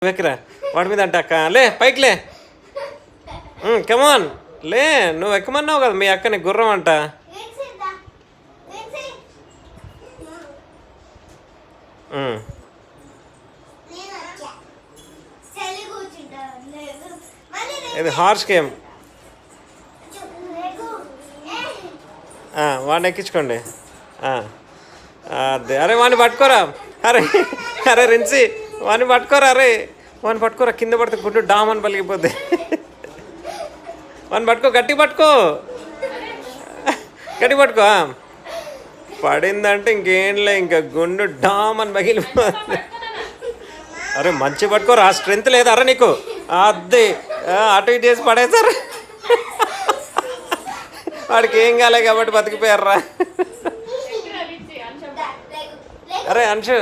వెక్కిరా వాడి మీద అంటే అక్క లే పైకి లే కమాన్ లే నువ్వు ఎక్కమన్నావు కదా మీ అక్కని గుర్రం అంట ఇది హార్స్ గేమ్ వాడిని ఎక్కించుకోండి అదే అరే వాడిని పట్టుకోరా అరే అరే రిన్సి వాడిని పట్టుకోరా అరే వాడిని పట్టుకోరా కింద పడితే గుడ్డు డామని పలిగిపోద్ది వాడిని పట్టుకో గట్టి పట్టుకో గట్టి పట్టుకో పడిందంటే ఇంకేంలే ఇంకా గుండు డామని పగిలిపోద్ది అరే మంచి పట్టుకోరా స్ట్రెంత్ లేదా అరే నీకు అద్దె అటు ఇటు చేసి పడేసారు వాడికి ఏం కాలే కాబట్టి బతికిపోయారా అరే అంశు